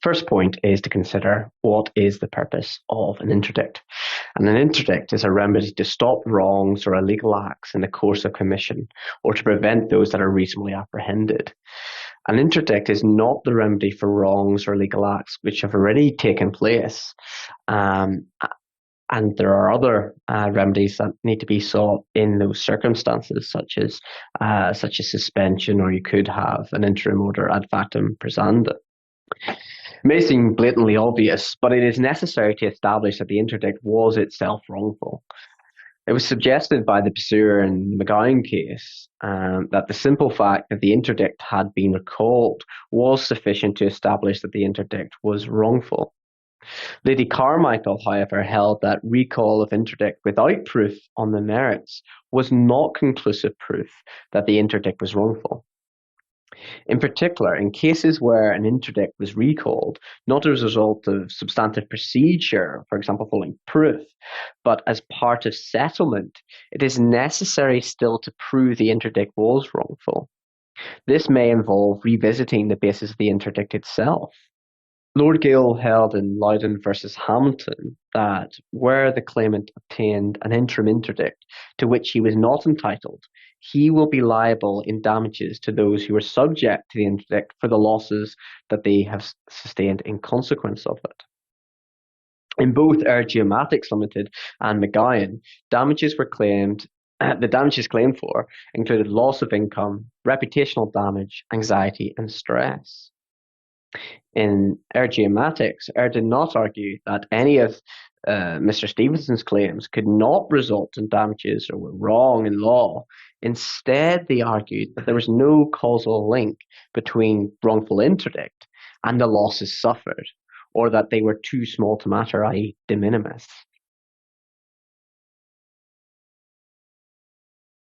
First point is to consider what is the purpose of an interdict. And an interdict is a remedy to stop wrongs or illegal acts in the course of commission, or to prevent those that are reasonably apprehended. An interdict is not the remedy for wrongs or illegal acts which have already taken place. And there are other remedies that need to be sought in those circumstances, such as suspension, or you could have an interim order ad factum praesanda. It may seem blatantly obvious, but it is necessary to establish that the interdict was itself wrongful. It was suggested by the pursuer in the McGowan case that the simple fact that the interdict had been recalled was sufficient to establish that the interdict was wrongful. Lady Carmichael, however, held that recall of interdict without proof on the merits was not conclusive proof that the interdict was wrongful. In particular, in cases where an interdict was recalled, not as a result of substantive procedure, for example, following proof, but as part of settlement, it is necessary still to prove the interdict was wrongful. This may involve revisiting the basis of the interdict itself. Lord Gill held in Loudon versus Hamilton that where the claimant obtained an interim interdict to which he was not entitled, he will be liable in damages to those who are subject to the interdict for the losses that they have sustained in consequence of it. In both Geomatics Limited and McGowan, damages were claimed. The damages claimed for included loss of income, reputational damage, anxiety, and stress. In Geomatics, did not argue that any of Mr. Stevenson's claims could not result in damages or were wrong in law. Instead, they argued that there was no causal link between wrongful interdict and the losses suffered, or that they were too small to matter, i.e. de minimis.